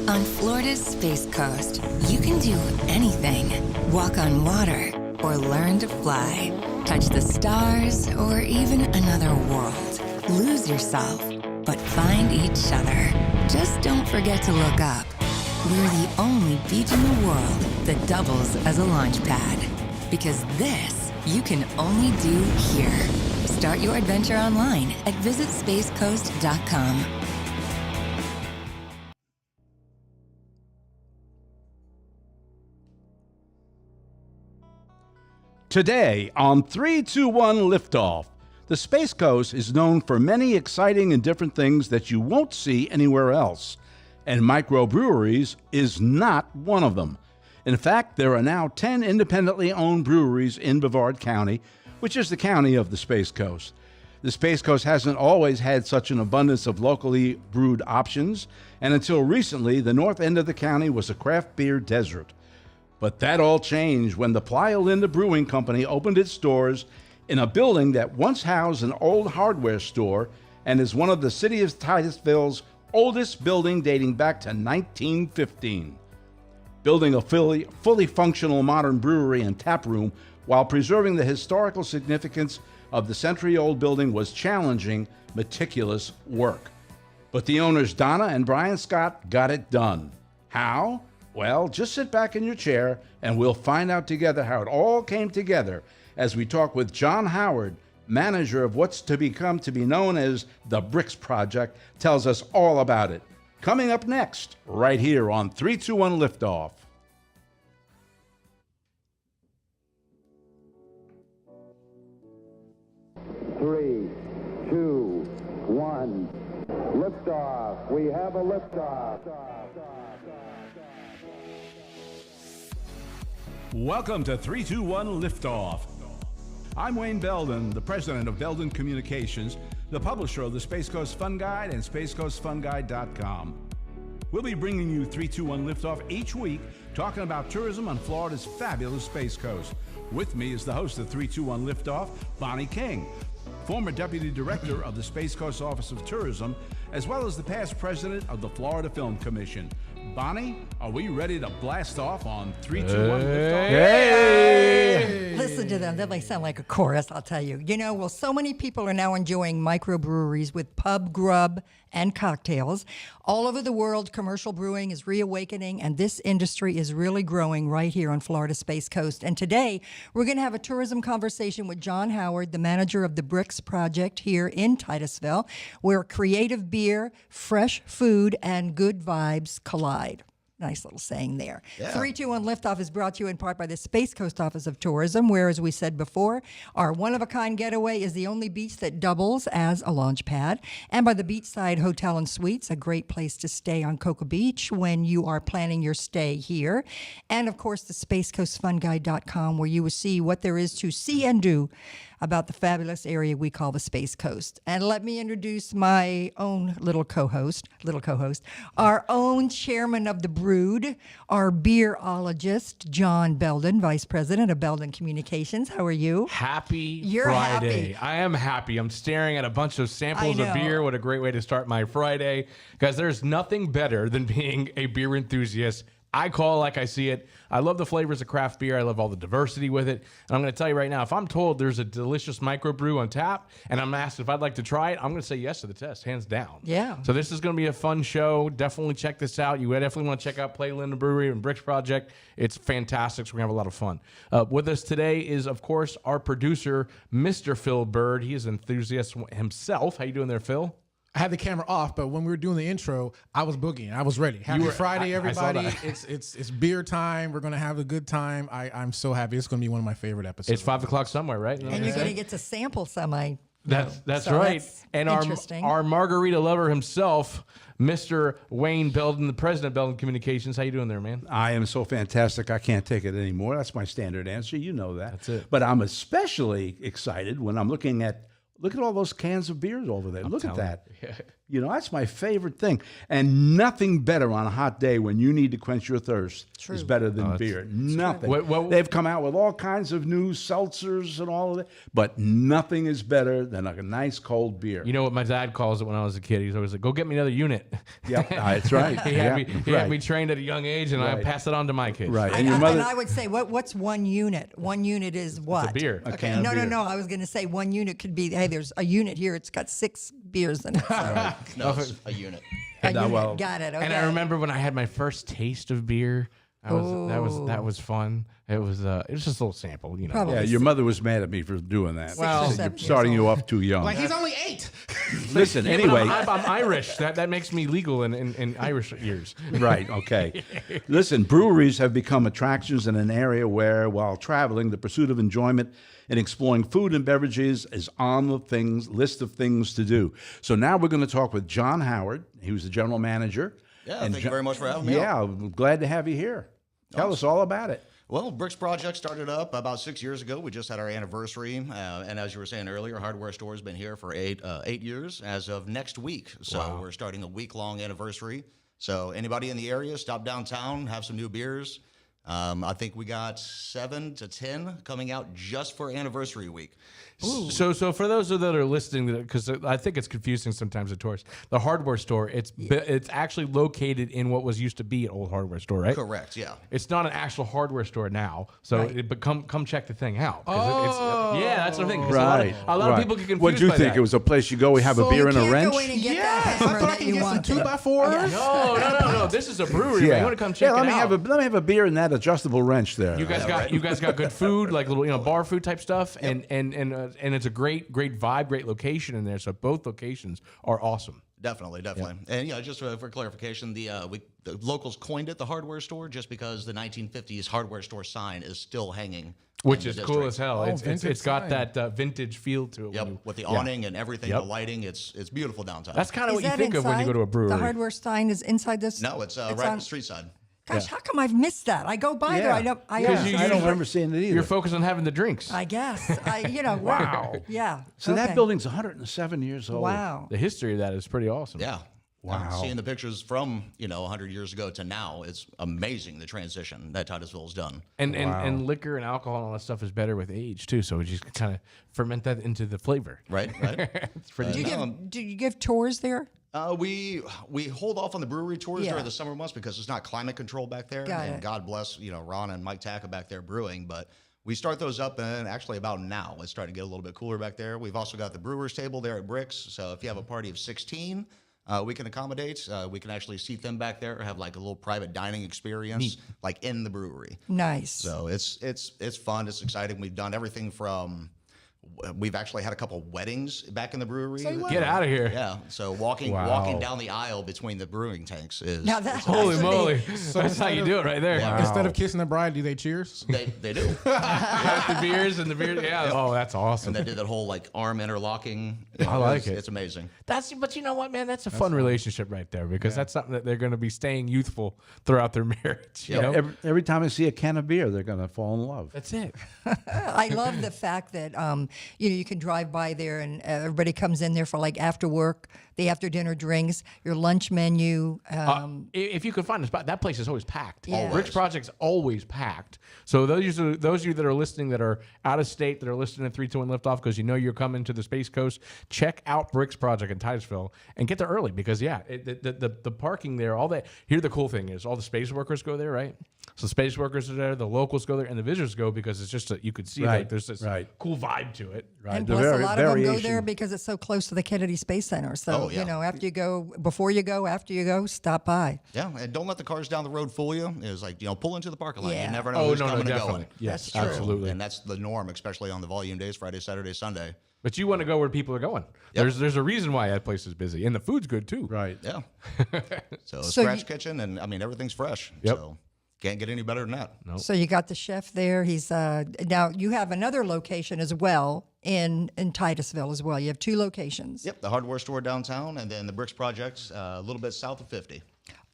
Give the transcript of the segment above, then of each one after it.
On Florida's Space Coast, you can do anything. Walk on water or learn to fly. Touch the stars or even another world. Lose yourself, but find each other. Just don't forget to look up. We're the only beach in the world that doubles as a launch pad. Because this, you can only do here. Start your adventure online at visitspacecoast.com. Today on 321 Liftoff, the Space Coast is known for many exciting and different things that you won't see anywhere else, and microbreweries is not one of them. In fact, there are now 10 independently owned breweries in Brevard County, which is the county of the Space Coast. The Space Coast hasn't always had such an abundance of locally brewed options, and until recently, the north end of the county was a craft beer desert. But that all changed when the Playalinda Brewing Company opened its doors in a building that once housed an old hardware store and is one of the city of Titusville's oldest building, dating back to 1915. Building a fully functional modern brewery and tap room while preserving the historical significance of the century-old building was challenging, meticulous work. But the owners Donna and Brian Scott got it done. How? Well, just sit back in your chair and we'll find out together how it all came together as we talk with John Howard, manager of what's to be known as the Brix Project, tells us all about it. Coming up next, right here on 321 Liftoff. Three, two, one, liftoff. We have a liftoff. Welcome to 321 Liftoff. I'm Wayne Belden, the president of Belden Communications, the publisher of the Space Coast Fun Guide and SpaceCoastFunGuide.com. We'll be bringing you 321 Liftoff each week, talking about tourism on Florida's fabulous Space Coast. With me is the host of 321 Liftoff, Bonnie King, former deputy director of the Space Coast Office of Tourism, as well as the past president of the Florida Film Commission. Bonnie, are we ready to blast off on 321 Liftoff? Hey! Listen to them. That might sound like a chorus, I'll tell you. You know, well, so many people are now enjoying microbreweries with pub grub and cocktails. All over the world, commercial brewing is reawakening, and this industry is really growing right here on Florida's Space Coast. And today, we're going to have a tourism conversation with John Howard, the manager of the Brix Project here in Titusville, where creative beer, fresh food, and good vibes collide. Nice little saying there. Yeah. 321 Liftoff is brought to you in part by the Space Coast Office of Tourism, where, as we said before, our one-of-a-kind getaway is the only beach that doubles as a launch pad, and by the Beachside Hotel and Suites, a great place to stay on Cocoa Beach when you are planning your stay here, and, of course, the SpaceCoastFunGuide.com, where you will see what there is to see and do about the fabulous area we call the Space Coast. And let me introduce my own little co-host, our own chairman of the Brood, our beerologist, John Belden, vice president of Belden Communications. How are you? You're Friday. Happy. I am happy. I'm staring at a bunch of samples of beer. What a great way to start my Friday. Guys, there's nothing better than being a beer enthusiast. I call it like I see it. I love the flavors of craft beer. I love all the diversity with it. And I'm going to tell you right now, if I'm told there's a delicious microbrew on tap and I'm asked if I'd like to try it, I'm going to say yes to the test, hands down. Yeah. So this is going to be a fun show. Definitely check this out. You definitely want to check out Playalinda Brewery and Brix Project. It's fantastic. So we're going to have a lot of fun. With us today is, of course, our producer, Mr. Phil Bird. He is an enthusiast himself. How you doing there, Phil? I had the camera off, but when we were doing the intro, I was boogieing. I was ready. Happy Friday, everybody. It's beer time. We're going to have a good time. I'm so happy. It's going to be one of my favorite episodes. It's 5 o'clock somewhere, right? And you're going to get to sample some. That's right. And our margarita lover himself, Mr. Wayne Belden, the president of Belden Communications. How you doing there, man? I am so fantastic, I can't take it anymore. That's my standard answer. You know that. That's it. But I'm especially excited when I'm looking at Look at all those cans of beers over there. Look at that. Yeah. You know, that's my favorite thing. And nothing better on a hot day when you need to quench your thirst is better than beer. Nothing. They've come out with all kinds of new seltzers and all of that, but nothing is better than a nice cold beer. You know what my dad calls it when I was a kid? He's always like, go get me another unit. Yep, that's right. He had me trained at a young age, and I pass it on to my kids. Right. And I would say, what's 1 unit? 1 unit is what? It's a beer. A can of beer. No. I was going to say 1 unit could be, hey, there's a unit here. It's got 6 beers in it. So. No, it's a unit. A unit. well- Got it. Okay. And I remember when I had my first taste of beer. That was fun. It was just a little sample, you know. Probably. Yeah, your mother was mad at me for doing that. Well, She said, starting you off too young. Like, he's only 8. Listen, Yeah, but anyway. I'm Irish. That makes me legal in Irish ears. Right, okay. Listen, breweries have become attractions in an area where, while traveling, the pursuit of enjoyment and exploring food and beverages is on the list of things to do. So now we're going to talk with John Howard. He was the general manager. Yeah, thank you very much for having me. Yeah, I'm glad to have you here. Tell us all about it. Well, Brix Project started up about 6 years ago. We just had our anniversary, and as you were saying earlier, hardware store has been here for eight years as of next week. So we're starting a week-long anniversary. So anybody in the area, stop downtown, have some new beers. I think we got 7 to 10 coming out just for anniversary week. So for those that are listening, because I think it's confusing sometimes to tourists, the hardware store, it's actually located in what was used to be an old hardware store, right? Correct, yeah. It's not an actual hardware store now, so but come check the thing out. Yeah, that's the thing. 'Cause Right. A lot of people get confused. What do you by think? that. It was a place you go, we have a beer and a wrench? Go in and get Yes, that I hammer thought I that could you get some want. 2x4s. No. This is a brewery. Man. You want to come check it let me out? let me have a beer and that adjustable wrench there. You guys got good food, like little bar food type stuff, and it's a great vibe, great location in there. So both locations are awesome. Definitely. And just for clarification, the locals coined it the hardware store just because the 1950s hardware store sign is still hanging. Which in is the cool district. as hell. It's got that vintage feel to it. Yep, with the awning and everything, Yep. the lighting, it's beautiful downtown. That's kind of Is what you that think of when you go to a inside? brewery. The hardware sign is inside this? No, it's right on on the street side. Gosh, how come I've missed that? I go by there. I don't. I don't remember seeing it either. You're focused on having the drinks. I guess. Wow. Yeah. So that okay. building's 107 years old. Wow. The history of that is pretty awesome. Yeah. Wow. Seeing the pictures from 100 years ago to now, it's amazing the transition that Titusville's done. And liquor and alcohol and all that stuff is better with age too. So we just kind of ferment that into the flavor. Right. It's pretty. Do you give tours there? We hold off on the brewery tours Yeah. during the summer months because it's not climate control back there. Got and it. God bless Ron and Mike Taka back there brewing, but we start those up and actually about now it's starting to get a little bit cooler back there. We've also got the brewers table there at Brix, so if you have a party of 16, we can accommodate. We can actually seat them back there, have like a little private dining experience, like in the brewery. Nice. So it's fun. It's exciting. We've done everything from. We've actually had a couple weddings back in the brewery. Get out of here. Yeah. So walking down the aisle between the brewing tanks is Now that's Holy nice. moly. That's how you do it right there. Yeah. Instead of kissing the bride, do they cheers? they do. The beers and the beer. Yeah. Oh, that's awesome. And they did that whole like arm interlocking. I like it. It's amazing. But you know what, man? That's a fun relationship right there because that's something that they're going to be staying youthful throughout their marriage. You know? Every time I see a can of beer, they're going to fall in love. That's it. I love the fact that you can drive by there and everybody comes in there for like after work, the after dinner drinks, your lunch menu. If you could find a spot, that place is always packed. Yeah. Brix Project's always packed. So those of you that are listening that are out of state, that are listening to 321 Liftoff because you know you're coming to the Space Coast, check out Brix Project in Titusville and get there early because the parking there, all that. Here the cool thing is all the space workers go there, right? So space workers are there, the locals go there, and the visitors go because it's just you could see like there's this cool vibe to it. Right. And The plus, a lot of them go variation. there because it's so close to the Kennedy Space Center. So, yeah. after you go, before you go, after you go, stop by. Yeah, and don't let the cars down the road fool you. It's like pull into the parking lot. Yeah. You never know who's coming and definitely. going. Yes, That's true. absolutely. And that's the norm, especially on the volume days, Friday, Saturday, Sunday. But you want to go where people are going. Yep. There's a reason why that place is busy, and the food's good too. Right. Yeah. So So scratch kitchen, and I mean everything's fresh. Yep. So can't get any better than that. No. So you got the chef there. He's now you have another location as well in Titusville as well. You have 2 locations. Yep, the hardware store downtown, and then the Brix Project a little bit south of 50.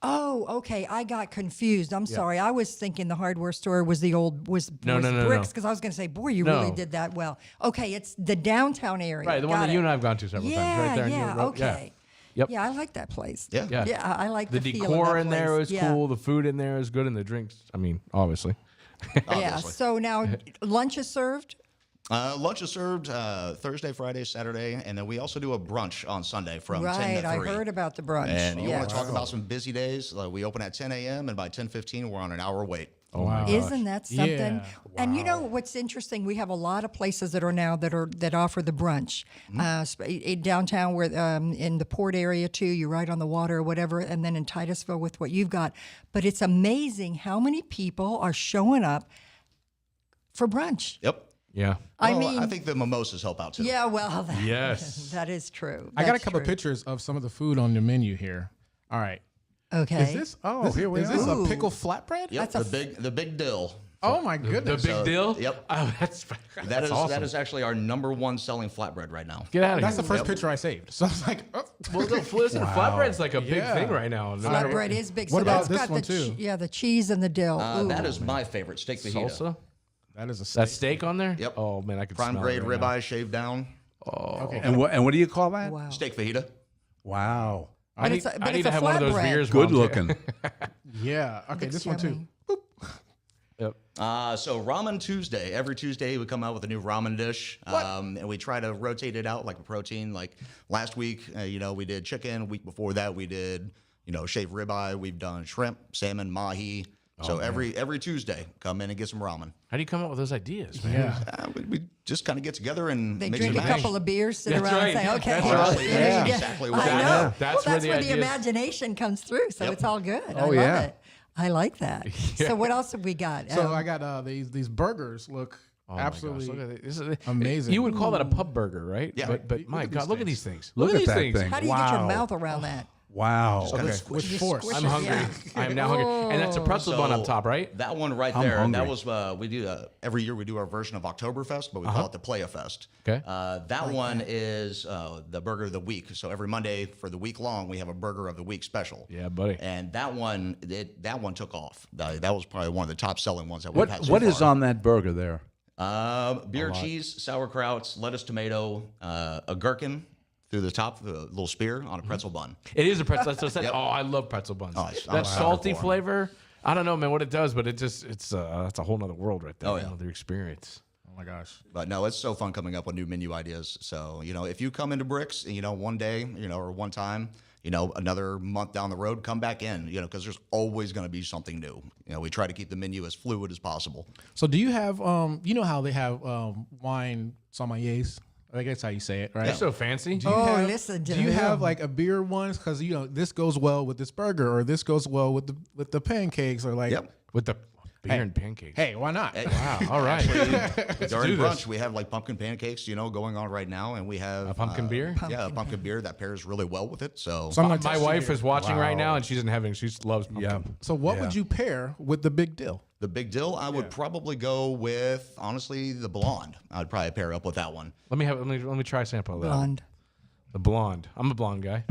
Oh, okay. I got confused. I'm sorry. I was thinking the hardware store was the old was No. Brix, because I was going to say, boy, you really did that well. Okay, it's the downtown area. Right, the one that you and I have gone to several times. Right there. Yeah, Road. okay. Yep. Yeah, I like that place. Yeah. Yeah, I like the feel of decor that in there place. is cool. The food in there is good, and the drinks. I mean, obviously. Yeah. Obviously. So now lunch is served. Lunch is served Thursday, Friday, Saturday, and then we also do a brunch on Sunday from 10 Right, to 3. I heard about the brunch. And you yeah. want to talk about some busy days? We open at 10 a.m. and by 10:15 we're on an hour wait. Oh my gosh. Isn't that something? Yeah. And you know what's interesting? We have a lot of places that are now that offer the brunch. In downtown, where in the port area too, you're right on the water or whatever, and then in Titusville with what you've got. But it's amazing how many people are showing up for brunch. Yep. Yeah. I Well, mean, I think the mimosas help out too. yeah, well, Yes. that is true. I got a That's couple true. pictures of some of the food on the menu here. All right. Okay. Is this? Oh, here we are. Is this a Ooh. pickle flatbread? Yep. That's The big dill. Oh my The goodness. big deal? Yep. Oh, that's That awesome. is actually our #1 selling flatbread right now. Get out of That's here. the first picture I saved. So I was like, oh. Well, listen, flatbread's like a big Yeah. thing right now. No matter Flatbread is big. What so about that's this got one, the too? yeah, the cheese and the dill. Ooh. That is my favorite, steak fajita. salsa. That is a steak. That steak on there? Yep. Oh man, I could Prime smell grade it right ribeye shaved down. Okay. And what do you call that? Wow. Steak fajita. Wow. I But need, it's a- I but need it's to a have one of those flatbread. beers. Good while I'm- looking. Yeah. Okay, Looks this one too. yummy. Yep. So Ramen Tuesday. Every Tuesday we come out with a new ramen dish, and we try to rotate it out like a protein. Like last week, we did chicken. Week before that, we did shaved ribeye. We've done shrimp, salmon, mahi. So every Tuesday, come in and get some ramen. How do you come up with those ideas, man? Yeah. We just kind of get together and They mix drink and a match. couple of beers, sit That's around right. and say, okay. That's right. there you Yeah. go. Exactly what I that know. is. Well, That's where the the ideas- imagination comes through, so Yep. it's all good. I Oh, love yeah. it. I like that. So what else have we got? So I got these burgers look Oh my gosh, absolutely look at it. This is amazing. You would call that a pub burger, right? Yeah. But my at God, these look at things. these things. Look at at these that things. thing. How do you get your Wow. mouth around that? Wow. with force. I'm hungry. I am now hungry. And that's a pretzel bun up top, right? That one right I'm there. hungry. That was we do every year we do our version of Oktoberfest, but we call it the Playa Fest. Okay. That one is the burger of the week. So every Monday for the week long, we have a burger of the week special. Yeah, buddy. And that one took off. That was probably one of the top selling ones that we've had so What far. is on that burger there? Beer, cheese, sauerkrauts, lettuce, tomato, a gherkin through the top, the little spear on a pretzel bun. It is a pretzel. That's what I said. Oh, I love pretzel buns. Oh, I'm that a sucker salty for 'em. flavor. I don't know, man, what it does, but that's a whole nother world right there. Oh, yeah. Another experience. Oh my gosh. But no, it's so fun coming up with new menu ideas. So, if you come into Brix, one day, or one time, another month down the road, come back in, because there's always going to be something new. We try to keep the menu as fluid as possible. So do you have how they have wine sommeliers? I guess how you say it, right? You're so fancy. Oh, listen to Do you him. have like a beer ones? Because this goes well with this burger, or this goes well with the pancakes, or like. Yep. With the beer and pancakes. Hey, why not? Wow. All right. During do brunch, this. we have like pumpkin pancakes, going on right now, and we have A pumpkin beer? Yeah, a pumpkin beer that pairs really well with it. So, So I'm My gonna test you wife here. is watching right now, and she's in heaven. She loves pumpkin. Yeah. So what would you pair with the big deal? the big dill, I would probably go with honestly the blonde. I'd probably pair up with that one. Let me try a sample of that. Blonde. The blonde. I'm a blonde guy.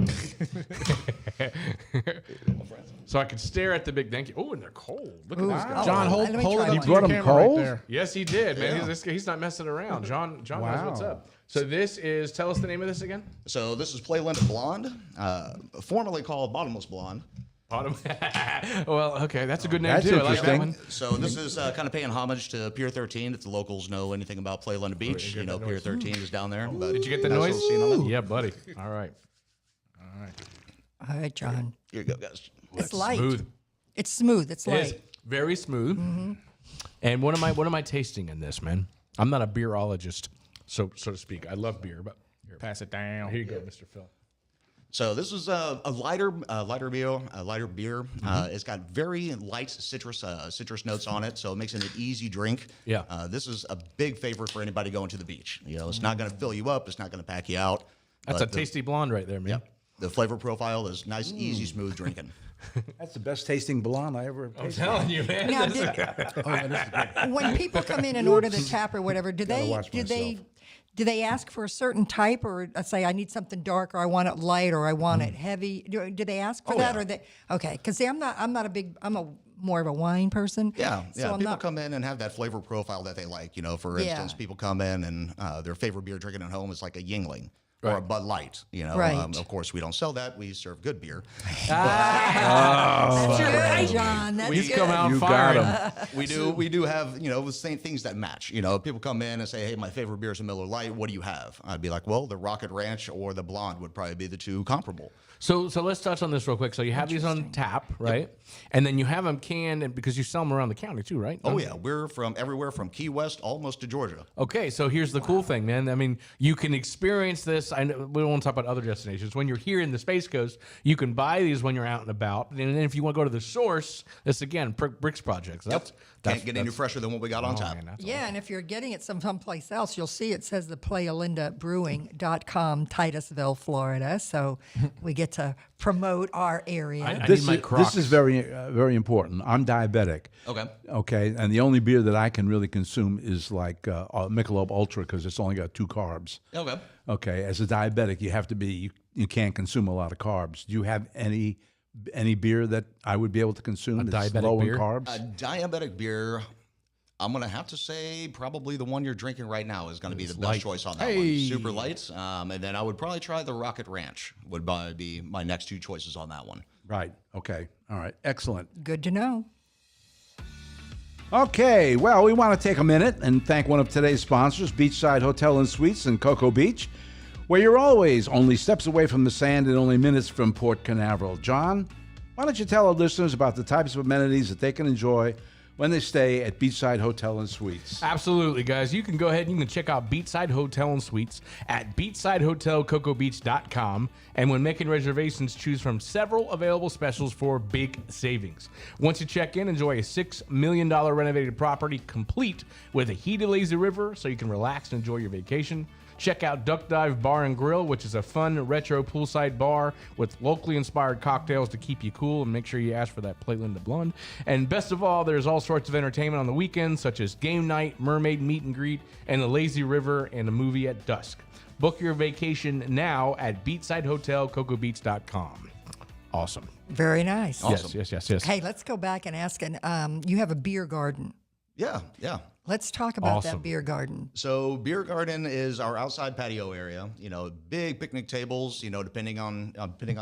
So I could stare at the big thank you. Oh, and they're cold. Look at this guy. John, Oh, hold let me it try up one. to brought your him camera cold? right there. Yes, he did, man. He's not messing around. John knows what's up. So this is, tell us the name of this again. So this is Playalinda Blonde, formerly called Bottomless Blonde. Bottom. Well, okay, that's a good name That's too. I like that interesting. one. So this is kind of paying homage to Pier 13. If the locals know anything about Playalinda Beach, Pier 13 is down there. But Did you get the nice noise? little scene on that. Yeah, buddy. All right. All right, John. Here you go, guys. It's light. Smooth. It's smooth. It's It is light. very smooth. And what am I tasting in this, man? I'm not a beerologist, so to speak. I love beer, but Pass it down. here you go, Mr. Phil. So this is a lighter beer. It's got very light citrus notes on it, so it makes it an easy drink. Yeah. This is a big favorite for anybody going to the beach. It's not going to fill you up. It's not going to pack you out. That's but a tasty blonde right there, man. Yep. The flavor profile is nice, easy, smooth drinking. That's the best tasting blonde I ever I'm tasted. telling you, man. Now, when people come in and order the tap or whatever, do they watch Do they ask for a certain type, or say I need something dark, or I want it light, or I want it heavy? Do they ask for that, or they? Okay, because see, I'm more of a wine person. Yeah, so people come in and have that flavor profile that they like. For instance, people come in and their favorite beer drinking at home is like a Yingling. Or a Bud Light, Right. Of course, we don't sell that. We serve good beer. That's right, John. That's He's good. come out You firing. got him. We do have, the same things that match. People come in and say, hey, my favorite beer is a Miller Lite. What do you have? I'd be like, well, the Rocket Ranch or the Blonde would probably be the two comparable. So let's touch on this real quick. So you have these on tap, right? Yep. And then you have them canned, and because you sell them around the county too, right? Oh, yeah. We're from everywhere from Key West almost to Georgia. Okay, so here's the cool thing, man. I mean, you can experience this. I know we don't want to talk about other destinations. When you're here in the Space Coast, you can buy these when you're out and about. And then if you want to go to the source, this again, Brix projects. Can't get any fresher than what we got on tap. Man, Yeah, and if you're getting it someplace else, you'll see it says the Playalinda Brewing.com, Titusville, Florida. So we get to promote our area. I This need my is, Crocs. this is very, very important. I'm diabetic. Okay, and the only beer that I can really consume is like Michelob Ultra because it's only got 2 carbs. Okay, as a diabetic, you have to be. You can't consume a lot of carbs. Do you have any beer that I would be able to consume that's diabetic low beer? in carbs? A diabetic beer, I'm going to have to say probably the one you're drinking right now is going to be the best choice on that one. Super light. And then I would probably try the Rocket Ranch would probably be my next 2 choices on that one. Right. Okay. All right. Excellent. Good to know. Okay, well, we want to take a minute and thank one of today's sponsors, Beachside Hotel and Suites in Cocoa Beach, where you're always only steps away from the sand and only minutes from Port Canaveral. John, why don't you tell our listeners about the types of amenities that they can enjoy when they stay at Beachside Hotel and Suites? Absolutely, guys. You can go ahead and you can check out Beachside Hotel and Suites at beachsidehotelcocobeach.com. And when making reservations, choose from several available specials for big savings. Once you check in, enjoy a $6 million renovated property complete with a heated lazy river so you can relax and enjoy your vacation. Check out Duck Dive Bar and Grill, which is a fun retro poolside bar with locally inspired cocktails to keep you cool, and make sure you ask for that Playalinda Blonde. And best of all, there's all sorts of entertainment on the weekends, such as game night, mermaid meet and greet, and a lazy river and a movie at dusk. Book your vacation now at beachsidehotelcocobeach.com. Awesome. Very nice. Awesome. Yes. Hey, let's go back and ask. You have a beer garden. Yeah. Let's talk about Awesome. that beer garden. So beer garden is our outside patio area. Big picnic tables. Depending on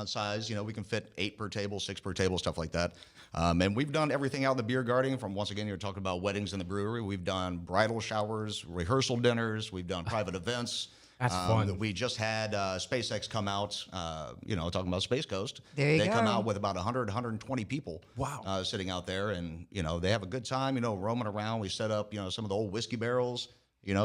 size. We can fit 8 per table, 6 per table, stuff like that. And we've done everything out in the beer garden. From once again, you're talking about weddings in the brewery. We've done bridal showers, rehearsal dinners. We've done private events. That's fun. We just had SpaceX come out. Talking about Space Coast. There you They come go. out with about 100, 120 people. Wow. Sitting out there, and they have a good time. Roaming around. We set up some of the old whiskey barrels.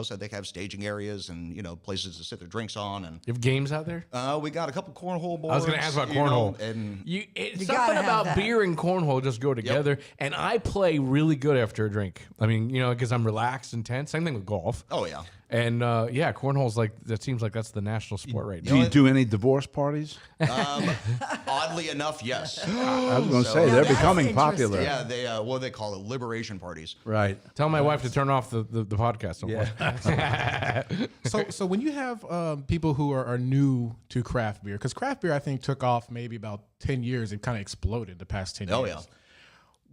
So they have staging areas and places to sit their drinks on. And You have games out there? we got a couple cornhole boards. I was going to ask about cornhole. And You Something gotta have about that. beer and cornhole just go together. And I play really good after a drink. I mean, because I'm relaxed and tense. Same thing with golf. oh yeah. And cornhole's that seems like that's the national sport right Do now. you do any divorce parties? Oddly enough, yes. I was going to say, Now they're that's becoming popular. Yeah, they what do they call it? Liberation parties. Right. Tell my wife to turn off the podcast. So when you have people who are new to craft beer, because craft beer I think took off maybe about 10 years, it kind of exploded the past 10 Oh, years. yeah.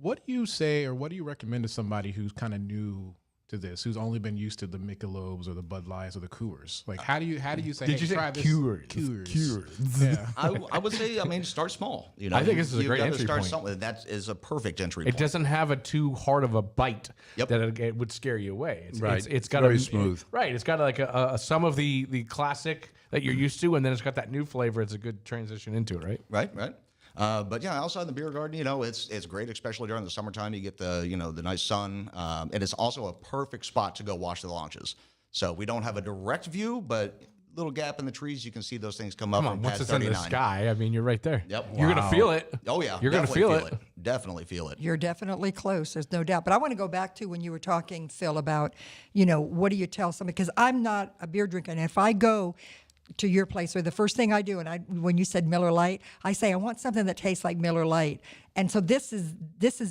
What do you say, or what do you recommend to somebody who's kind of new to this, who's only been used to the Michelobs or the Bud Lights or the Coors? Like, how do you say? Did hey, you say try this? Coors? Coors. Yeah. I would say, start small. I think this is a great gotta entry start point. Something that is a perfect entry It point. doesn't have a too hard of a bite Yep. that it would scare you away. It's, Right. It's got Very smooth. Right. It's got like some of the classic that you're used to, and then it's got that new flavor. It's a good transition into it, right? Right. But yeah, outside the beer garden, it's great, especially during the summertime. You get the nice sun, and it's also a perfect spot to go watch the launches. So we don't have a direct view, but little gap in the trees, you can see those things come up Come on, from once past it's in 39. the sky, I mean, you're right there. Yep. You're gonna feel it. Oh yeah, You're gonna definitely feel it. Definitely feel it. You're definitely close. There's no doubt. But I want to go back to when you were talking, Phil, about, what do you tell somebody? Because I'm not a beer drinker. And if I go to your place, or the first thing I do, when you said Miller Lite, I say, I want something that tastes like Miller Lite. And so this is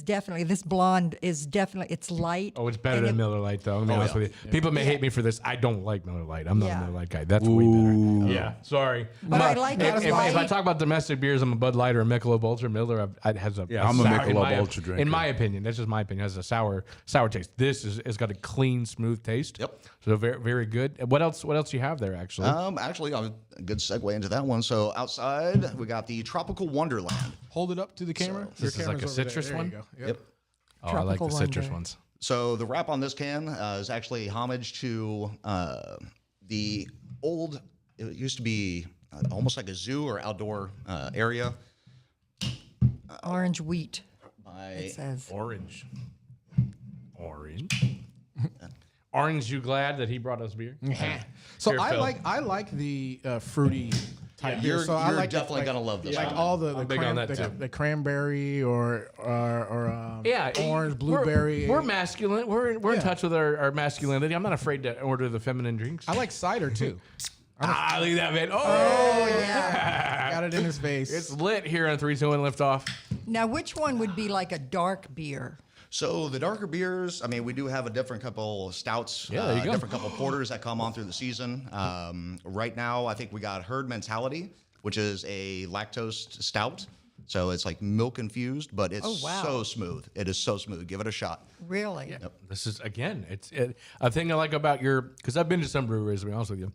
definitely, this blonde is definitely, it's light. Oh, it's better than Miller Lite, though. Let me be honest with you. People may hate me for this. I don't like Miller Lite. I'm not a Miller Lite guy. That's way better. Yeah, sorry. But I like it. If I talk about domestic beers, I'm a Bud Light or a Michelob Ultra. Miller has a I'm a sour, Michelob Ultra drinker. In my opinion, that's just my opinion. It has a sour taste. This has got a clean, smooth taste. Yep. So very, very good. What else do you have there, actually? Actually, a good segue into that one. So outside, we got the Tropical Wonderland. Hold it up to the camera. This is like a citrus one? There you go. Yep. Oh, I like the citrus Wonder. ones. So the wrap on this can is actually homage to the old. It used to be almost like a zoo or outdoor area. Orange wheat, By it says. Orange. Orange, you glad that he brought us beer? So Here, I Phil. like the fruity type beer. You're, So I you're like definitely gonna love this. like one. all the big on that, too. the cranberry or orange blueberry. We're masculine. We're in touch with our masculinity. I'm not afraid to order the feminine drinks. I like cider too. Look at that, man. Oh, Yeah. Got it in his face. it's lit here on 3, 2, 1 Liftoff. Now, which one would be like a dark beer? So the darker beers, I mean, we do have a different couple stouts, Yeah, there you go. different couple porters that come on through the season. Right now, I think we got Herd Mentality, which is a lactose stout. So it's like milk infused, but it's so smooth. It is so smooth. Give it a shot. Really? This is, again, it's a thing I like about because I've been to some breweries, to be honest with you.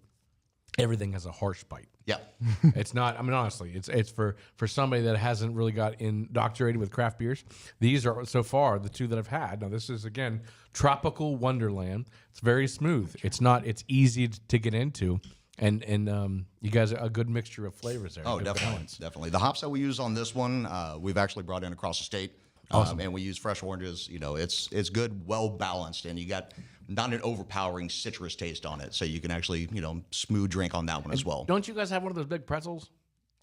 Everything has a harsh bite. Yeah. It's not. I mean, honestly, it's for somebody that hasn't really got indoctrinated with craft beers. These are so far the two that I've had. Now, this is again Tropical Wonderland. It's very smooth. It's not. It's easy to get into, and you guys are a good mixture of flavors there. Oh, Good definitely, balance. definitely. The hops that we use on this one, we've actually brought in across the state. And we use fresh oranges. You know, it's good, well balanced, and you got not an overpowering citrus taste on it, so you can actually smooth drink on that one as well. Don't you guys have one of those big pretzels?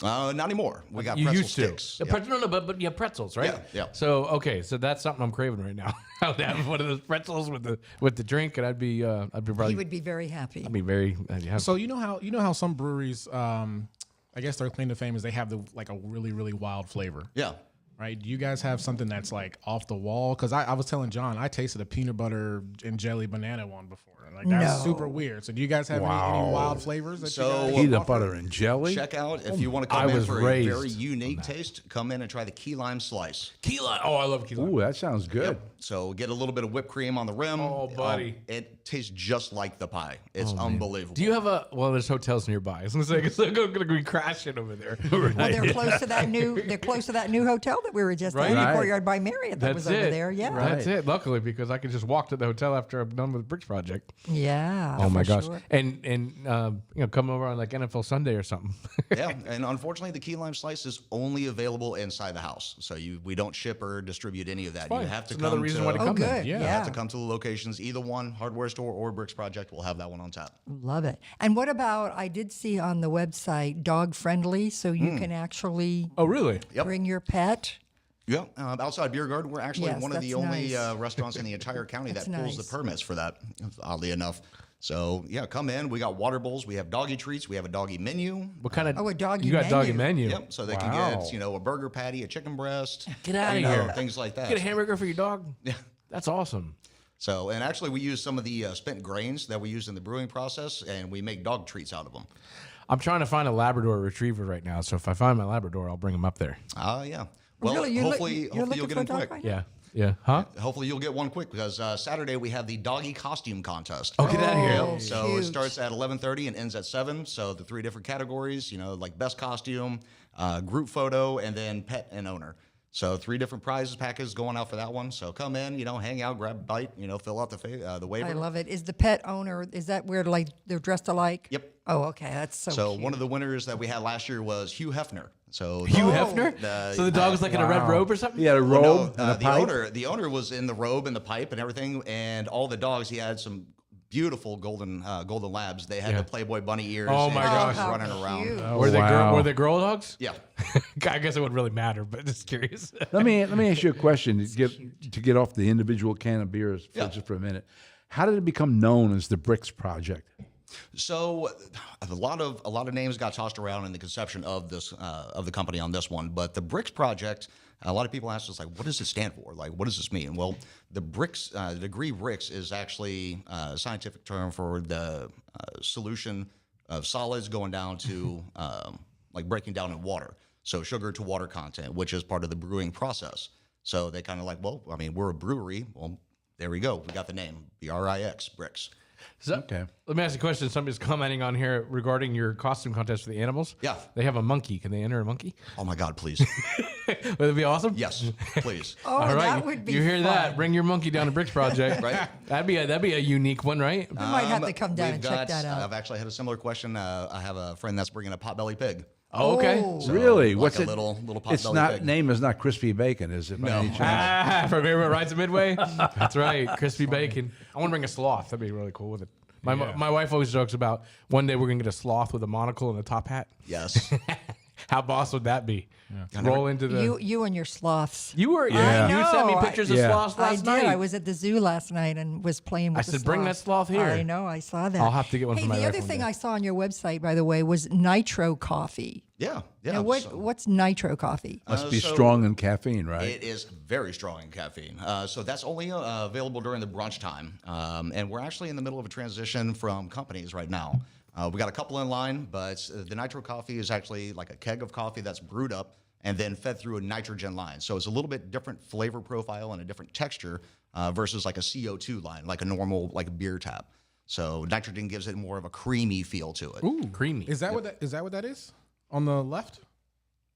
Not anymore. We got You pretzel used to. sticks. The pretzel, no, but you have pretzels, right? Yeah. So okay, so that's something I'm craving right now. I would have one of those pretzels with the drink, and I'd be probably. He would be very happy. I'd be very. So you know how some breweries, I guess their claim to fame is they have a really really wild flavor. Yeah. Right? Do you guys have something that's like off the wall? Because I was telling John, I tasted a peanut butter and jelly banana one before. Like that's super weird. So do you guys have any wild flavors? That So- you guys Peanut offer? butter and jelly. Check out if you want to I come in was for a raised very unique taste. Come in and try the key lime slice. Key lime. Oh, I love key lime. Ooh, that sounds good. So get a little bit of whipped cream on the rim. Oh, buddy. It tastes just like the pie. It's unbelievable. Do you have there's hotels nearby. I was gonna say, because they're going to be crashing over there. Well, they're close to that new. They're close to that new hotel that we were just Right. in, Right. Courtyard by Marriott. That was over there. Yeah. That's it. Luckily, because I could just walk to the hotel after I'm done with the Brix project. Yeah. Oh my for gosh! sure. And come over on like NFL Sunday or something. Yeah, and unfortunately, the key lime slice is only available inside the house. So we don't ship or distribute any of that. Fine. You have to It's come another reason to, why to Oh, come good. then. You Yeah. have to come to the locations. Either one, hardware store or Brix Project, will have that one on tap. Love it. And what about? I did see on the website dog friendly, so you can actually Oh, really? Yep. bring your pet. Yeah, outside Beer Garden, we're actually Yes, one of the that's only nice. restaurants in the entire county that That's pulls nice. the permits for that, oddly enough. So, yeah, come in. We got water bowls. We have doggy treats. We have a doggy menu. What kind of? Oh, a doggy You got doggy menu. menu. Yep, so they Wow. can get, a burger patty, a chicken breast. Get out of you know, here. Things like that. Get a hamburger for your dog. Yeah. That's awesome. So, and actually, we use some of the spent grains that we use in the brewing process, and we make dog treats out of them. I'm trying to find a Labrador Retriever right now, so if I find my Labrador, I'll bring him up there. Yeah. Well, Really? You're hopefully you're you'll looking get for a them dog quick. right now? Yeah. Yeah. Huh? Hopefully you'll get one quick because Saturday we have the doggy costume contest. Oh, get out of here. Oh, So cute. it starts at 11:30 and ends at 7. So the 3 different categories, like best costume, group photo, and then pet and owner. So 3 different prizes packages going out for that one. So come in, hang out, grab a bite, fill out the waiver. I love it. Is the pet owner? Is that where like they're dressed alike? Yep. Oh, okay. That's so. So cute. one of the winners that we had last year was Hugh Hefner. So Hugh Hefner? So the dog was like in a red robe or something? He had a Well, robe no, and a pipe. the owner was in the robe and the pipe and everything, and all the dogs. He had some beautiful golden labs. They had the Playboy bunny ears. Oh and my just gosh. how running around. cute. Were they wow. were they girl dogs? Yeah. I guess it wouldn't really matter, but just curious. Let me ask you a question to get off the individual can of beers Yeah. just for a minute. How did it become known as the Brix Project? So a lot of names got tossed around in the conception of this of the company on this one, but the Brix project, a lot of people ask us, like, what does it stand for? Like, what does this mean? Well, the Brix, the degree Brix is actually a scientific term for the solution of solids going down to like breaking down in water. So sugar to water content, which is part of the brewing process. So they kind of like, well, I mean, we're a brewery. Well, there we go. We got the name, B-R-I-X, Brix. So, okay. Let me ask you a question. Somebody's commenting on here regarding your costume contest for the animals. Yeah. They have a monkey. Can they enter a monkey? Oh, my God, please. Would it be awesome? Yes, please. Oh, All right. that would be You hear fun. that? Bring your monkey down to Brix Project. Right. That'd be a unique one, right? We might have to come down We've and check that out. I've actually had a similar question. I have a friend that's bringing a potbelly pig. Oh, okay. So, Really? like What's a it? little potbelly It's not pig. name is not crispy bacon, is it? By No. any chance? From everyone rides a midway. That's right. Crispy bacon. I want to bring a sloth. That'd be really cool with it. My wife always jokes about one day we're gonna get a sloth with a monocle and a top hat. Yes. How boss would that be? Roll into the. You and your sloths. You were. Yeah. You sent me know. pictures of Yeah. sloths I last did. night. I was at the zoo last night and was playing with I the said, "Bring that sloth here." I know. I saw that. I'll have to get one hey, for my the wife other one thing day. I saw on your website, by the way, was nitro coffee. Yeah. Yeah. Now, so- what's nitro coffee? Must be so strong in caffeine, right? It is very strong in caffeine. So that's only available during the brunch time. And we're actually in the middle of a transition from companies right now. We got a couple in line, but the nitro coffee is actually like a keg of coffee that's brewed up and then fed through a nitrogen line. So it's a little bit different flavor profile and a different texture versus like a CO2 line, like a normal like beer tap. So nitrogen gives it more of a creamy feel to it. Ooh, creamy. Is that what that is? On the left?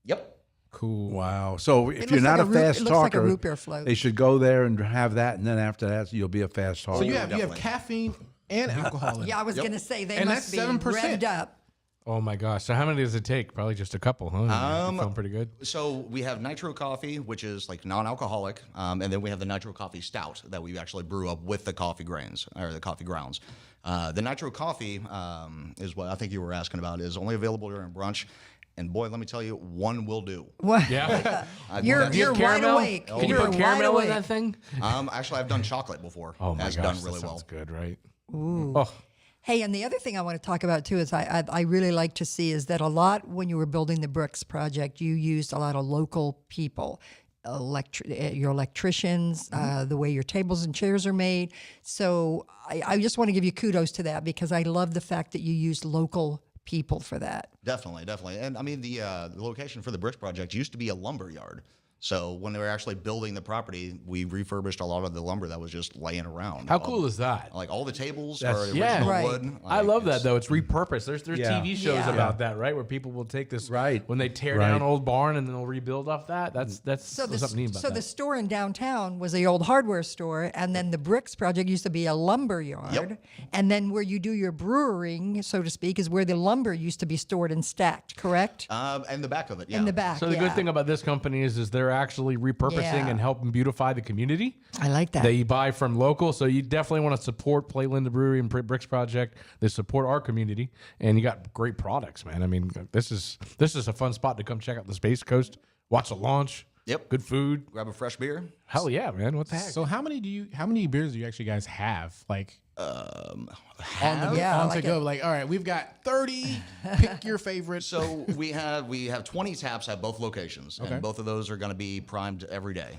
Yep. Cool. Wow. So if It you're looks not like a a root- fast it looks like a talker, root beer float. they should go there and have that, and then after that, you'll be a fast talker. So you have Definitely. caffeine and alcohol in it. Yeah, I was going to say they And must be that's 7%. revved up. Oh my gosh! So how many does it take? Probably just a couple, huh? You feeling pretty good. So we have nitro coffee, which is like non-alcoholic, and then we have the nitro coffee stout that we actually brew up with the coffee grains or the coffee grounds. The nitro coffee is what I think you were asking about. Is only available during brunch, and boy, let me tell you, one will do. What? Yeah. You're Do you have wide caramel? awake. Can you You're put wide caramel in awake. that thing? Actually, I've done chocolate before. Oh my That's gosh, done that really well. sounds good, right? Ooh. Oh, Hey, and the other thing I want to talk about too is I really like to see is that a lot when you were building the Brix project, you used a lot of local people, your electricians, the way your tables and chairs are made. So I just want to give you kudos to that because I love the fact that you used local people for that. Definitely, definitely. And I mean, the location for the Brix project used to be a lumber yard. So when they were actually building the property, we refurbished a lot of the lumber that was just laying around. how cool is that? Like all the tables That's- are Yeah. original Right. wood. I Like, love that it's- though. It's repurposed. There's Yeah. TV shows Yeah. about that, right? Where people will take this Right. when they tear Right. down old barn and then they'll rebuild off that. That's So something neat about so that. the store in downtown was the old hardware store, and then the Brix project used to be a lumber yard. Yep. And then where you do your brewing, so to speak, is where the lumber used to be stored and stacked. Correct? And the back of it, yeah. In the back. So the yeah. good thing about this company is they're actually repurposing Yeah. and helping beautify the community. I like that. They buy from local, so you definitely want to support Playalinda Brewery and Brix Project. They support our community, and you got great products, man. I mean, this is a fun spot to come check out the Space Coast, watch the launch. Yep. Good food. Grab a fresh beer. Hell yeah, man. What the heck? So how many beers do you actually guys have? Like on the Yeah, on like to go. Like, all right, we've got 30. Pick your favorite. So we have 20 taps at both locations, Okay. and both of those are going to be primed every day.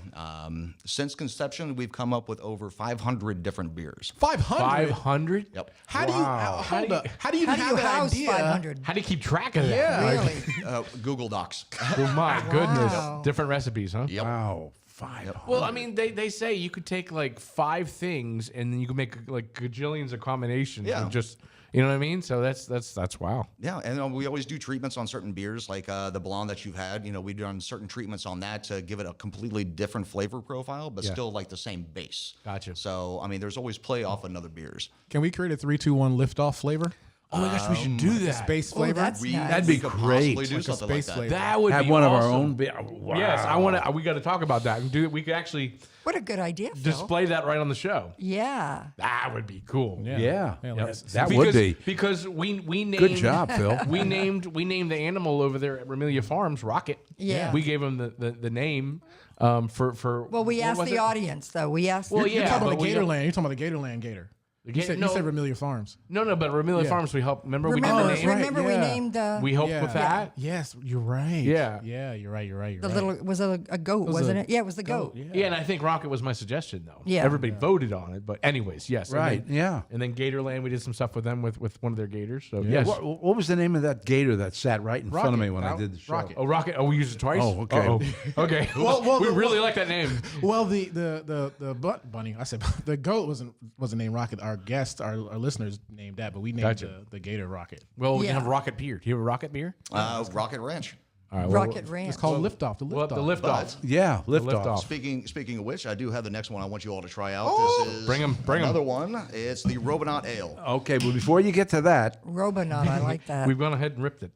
Since conception, we've come up with over 500 different beers. 500. 500? Yep. How do you hold up? How do you How even do you have that house idea? 500? How do you keep track of that? Yeah. Really? Google Docs. Oh my goodness. Wow. Different recipes, huh? Yep. Wow. 500. Well, I mean, they say you could take like 5 things and then you can make like gajillions of combinations. Yeah. Of just, you know what I mean? So that's wow. Yeah, and we always do treatments on certain beers, like the blonde that you've had. You know, we've done certain treatments on that to give it a completely different flavor profile, but Yeah. still like the same base. Gotcha. So, I mean, there's always play off of other beers. Can we create a 3, 2, 1 liftoff flavor? Oh my gosh, we should do that. Space flavor. that's We nice. That'd be could great. possibly do Like a something like space that. flavor. That would Have be one of our awesome. own. Wow. Yes, I want to. We got to talk about that and do it. We could actually What a good idea, Phil. display that right on the show. Yeah. That would be cool. Yeah. let's- That would be. Because we named Good job, Phil. we named the animal over there at Ramelia Farms Rocket. Yeah. We gave him the name for Well, we what asked was the it? audience, though. We asked Well, the yeah, You're talking but about we the don't- Gatorland. You're talking about the Gatorland gator. You said Remelia Farms. No, but Remelia Farms, we helped. Remember we Remember, did the name? remember we named. We helped with that. Yes, you're right. Yeah. Yeah, you're right. The little was a goat, wasn't it? Yeah, it was the goat. Yeah, and I think Rocket was my suggestion though. Yeah. Everybody voted on it, but anyways, yes. Right. And then Gatorland, we did some stuff with them with one of their gators. So Yeah. yes. What was the name of that gator that sat right in front of me when I did the show? Rocket. Oh, Rocket. Oh, we used it twice. Oh, okay. Uh-oh. Okay. Well, we really like that name. Well, the bunny. I said the goat wasn't named Rocket. Our guest, our listeners named that, but we named the gator Rocket. Well, we can have Rocket beer. Do you have a Rocket beer? Rocket Ranch. All right. Rocket Ranch. It's called Liftoff. The Well, Liftoff. the lift off. Yeah, lift Lift off. off. Speaking of which, I do have the next one I want you all to try out. This is Bring 'em. another one. It's the Robonaut Ale. Okay, but before you get to that, Robonaut, I like that. We've gone ahead and ripped it.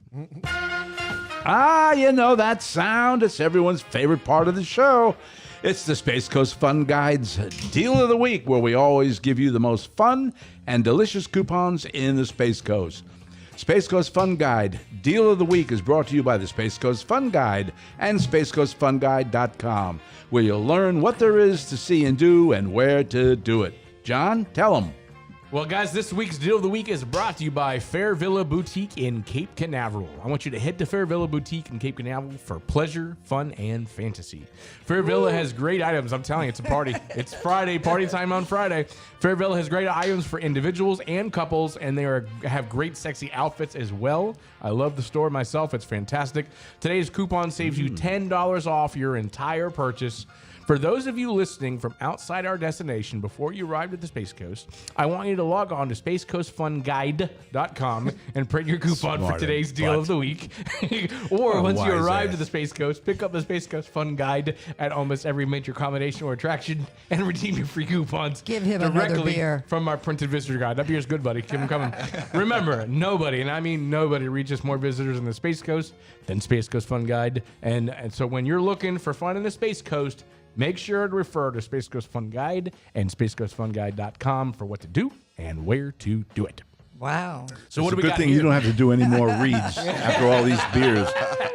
you know that sound. It's everyone's favorite part of the show. It's the Space Coast Fun Guide's Deal of the Week, where we always give you the most fun and delicious coupons in the Space Coast. Space Coast Fun Guide Deal of the Week is brought to you by the Space Coast Fun Guide and SpaceCoastFunGuide.com, where you'll learn what there is to see and do and where to do it. John, tell them. Well, guys, this week's Deal of the Week is brought to you by Fair Villa Boutique in Cape Canaveral. I want you to head to Fair Villa Boutique in Cape Canaveral for pleasure, fun, and fantasy. Fair Villa has great items. I'm telling you, it's a party. It's Friday, party time on Friday. Fair Villa has great items for individuals and couples, and they have great sexy outfits as well. I love the store myself. It's fantastic. Today's coupon saves you $10 off your entire purchase. For those of you listening from outside our destination before you arrived at the Space Coast, I want you to log on to SpaceCoastFunGuide.com and print your coupon for today's Deal of the Week. Or once you arrive to the Space Coast, pick up the Space Coast Fun Guide at almost every major accommodation or attraction and redeem your free coupons. Give him another directly beer. from our printed visitor guide. That beer's good, buddy. Keep them coming. Remember, nobody, and I mean nobody, reaches more visitors in the Space Coast than Space Coast Fun Guide. And so when you're looking for fun in the Space Coast, make sure to refer to Space Coast Fun Guide and SpaceCoastFunGuide.com for what to do and where to do it. Wow. So what do we Good got thing here? you don't have to do any more reads after all these beers.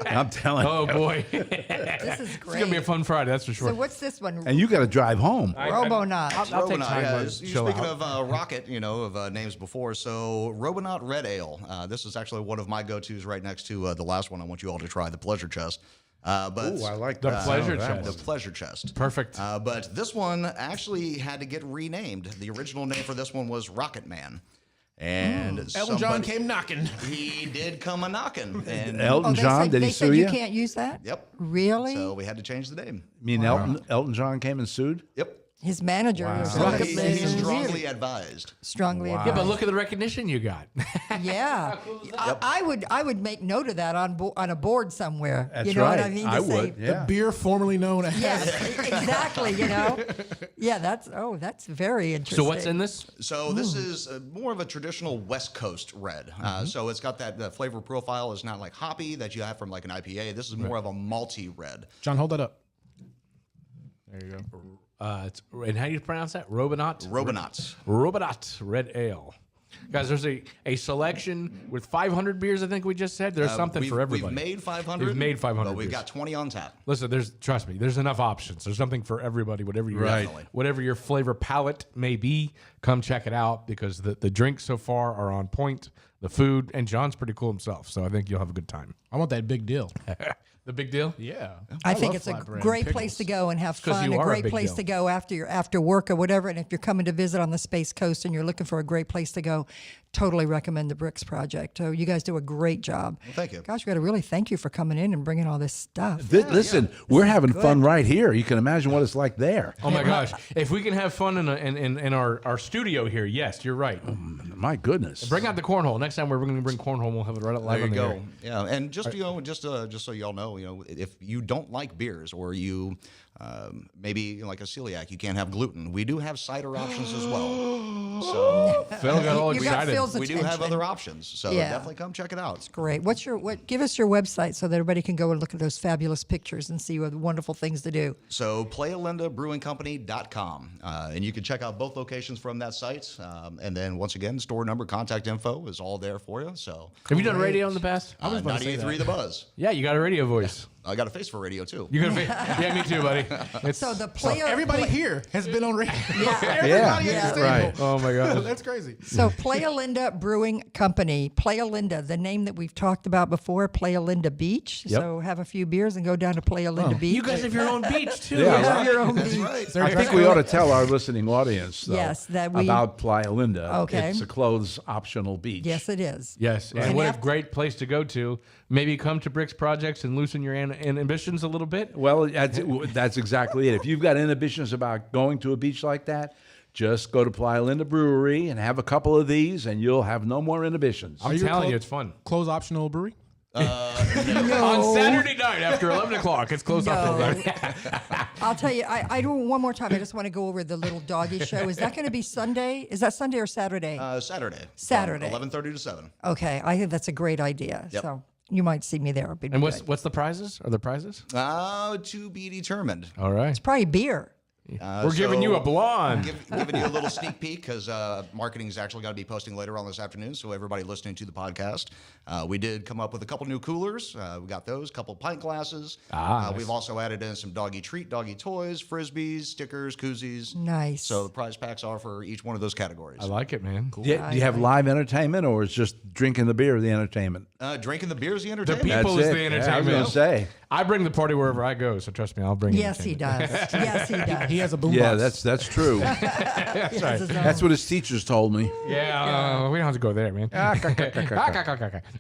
I'm telling Oh you. boy, This is it's great. gonna be a fun Friday, that's for sure. So what's this one? And you got to drive home. Robonaut. I'll take Robonaut, time to You're chill speaking out. of Rocket, of names before. So Robonaut Red Ale. This is actually one of my go-tos right next to the last one I want you all to try, the Pleasure Chest. But Ooh, I like The that. Pleasure That Chest. the Pleasure Chest. Perfect. But this one actually had to get renamed. The original name for this one was Rocket Man. And Elton John came knocking. He did come a knocking. And Elton they John, said, did he they sue said you? you can't use that? Yep. Really? So we had to change the name. You mean Elton John came and sued? Yep. His manager was Rocket He Man. strongly advised. strongly Yeah, advised. but look at the recognition you got. Yeah, I would make note of that on a board somewhere. That's you know right. what I mean? To I say, would. Yeah. Beer formerly known as. Yes, exactly. Yeah, that's very interesting. So what's in this? So this is more of a traditional West Coast red. So it's got that flavor profile is not like hoppy that you have from like an IPA. This is more of a malty red. John, hold that up. There you go. And how do you pronounce that? Robonaut? Robonauts. Robonaut Red Ale. Guys, there's a selection with 500 beers, I think we just said. There's something for everybody. We've made 500. We've made 500 But we've beers. got 20 on tap. Listen, trust me, there's enough options. There's something for everybody, whatever your flavor palette may be. Come check it out because the drinks so far are on point. The food, and John's pretty cool himself, so I think you'll have a good time. I want that big deal. The big deal? Yeah. I think love it's a flatbread and great pickles. place to go and have 'cause fun. you A are a great big place deal. to go after work or whatever. And if you're coming to visit on the Space Coast and you're looking for a great place to go, totally recommend the Brix project. So you guys do a great job. Well, thank you. Gosh, we got to really thank you for coming in and bringing all this stuff. Listen, we're having fun right here. You can imagine what it's like there. Oh my gosh! If we can have fun in our studio here, yes, you're right. My goodness. Bring out the cornhole. Next time we're going to bring cornhole. We'll have it right live There on you the go. air. Yeah, and just just so y'all know, if you don't like beers or you maybe like a celiac, you can't have gluten. We do have cider options as well. So Phil got all You got excited. Phil's we do have attention. other options. So Yeah. definitely come check it out. Great. Give us your website so that everybody can go and look at those fabulous pictures and see what wonderful things to do. So PlayalindaBrewingCompany.com. And you can check out both locations from that site. And then once again, store number, contact info is all there for you. So Have you done radio in the past? I was about to say 98.3 that. The Buzz. Yeah, you got a radio voice. I got a face for radio too. You're gonna be, yeah, me too, buddy. So the Everybody here has been on radio. Everybody Yeah, at this table. right. Oh my gosh. That's crazy. So Playalinda Brewing Company, Playalinda, the name that we've talked about before, Playalinda Beach. Yep. So have a few beers and go down to Playalinda Beach. You guys have your own beach too. Yeah, You have your own That's beach. right. I think we ought to tell our listening audience, though, Yes, that we- about Playalinda. Okay. It's a clothes optional beach. Yes, it is. Yes, and And what a after- great place to go to. Maybe come to Brix Projects and loosen your inhibitions a little bit. Well, that's exactly it. If you've got inhibitions about going to a beach like that, just go to Playalinda Brewery and have a couple of these, and you'll have no more inhibitions. I'm telling you, it's fun. Close optional brewery. On Saturday night after 11 o'clock, it's close up. No. I'll tell you, I do it one more time. I just want to go over the little doggy show. Is that going to be Sunday? Is that Sunday or Saturday? Saturday. Saturday. 11:30 to 7. Okay, I think that's a great idea. Yep. So you might see me there. And what's the prizes? Are there prizes? To be determined. All right. It's probably beer. We're giving you a blonde. Giving you a little sneak peek because marketing is actually going to be posting later on this afternoon. So everybody listening to the podcast, we did come up with a couple new coolers. We got those, couple pint glasses. Nice. We've also added in some doggy treat, doggy toys, frisbees, stickers, koozies. Nice. So the prize packs are for each one of those categories. I like it, man. Cool. Do you have live entertainment, or is just drinking the beer the entertainment? Drinking the beers, the The entertainment. people That's is it. the Yeah, I was entertainment. going to say. I bring the party wherever I go, so trust me, I'll bring. Yes, he entertainment. does. Yes, he does. He has a boom Yeah, box. that's true. Yes, his own. That's what his teachers told me. Yeah, we don't have to go there, man.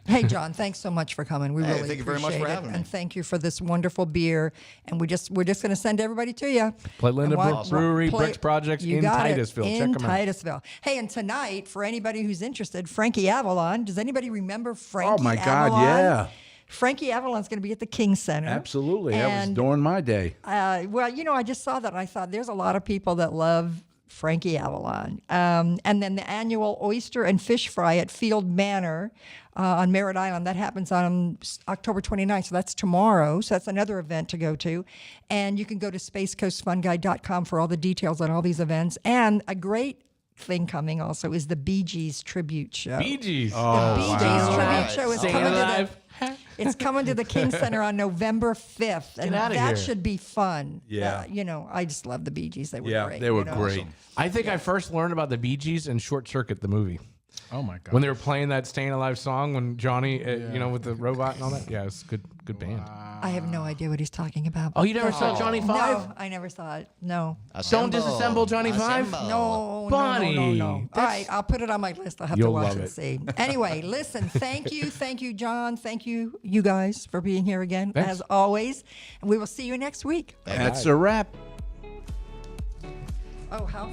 Hey, John, thanks so much for coming. We Hey, really thank you very much appreciate for it. having me. And thank you for this wonderful beer. And we're just going to send everybody to you. Playalinda And Brewery, Brix Projects You in got it, Titusville. In Check 'em out. Titusville. Hey, and tonight, for anybody who's interested, Frankie Avalon. Does anybody remember Frankie Oh, my God, Avalon? yeah. Frankie Avalon's going to be at the King Center. Absolutely. That was And, during my day. well, I just saw that and I thought there's a lot of people that love Frankie Avalon. And then the annual oyster and fish fry at Field Manor on Merritt Island. That happens on October 29th. So that's tomorrow. So that's another event to go to. And you can go to spacecoastfunguide.com for all the details on all these events. And a great thing coming also is the Bee Gees tribute show. Bee Gees. The Bee Gees tribute show is Staying coming alive. it's coming to the King Center on November 5th. And outta that here. should be fun. Yeah. I just love the Bee Gees. They were Yeah, great. they were you know? great. I think I first learned about the Bee Gees in Short Circuit, the movie. Oh my god. When they were playing that "Staying Alive" song, when Johnny, with the robot and all that. Yeah, it's good band. I have no idea what he's talking about. Oh, you never saw Johnny Five? No, I never saw it. No. Don't disassemble Johnny Five. No, Bonnie, no. All right, I'll put it on my list. I'll have to You'll watch love and it. see. Anyway, listen, thank you, John. Thank you, you guys, for being here again, Thanks. as always. And we will see you next week. That's a wrap. Oh, how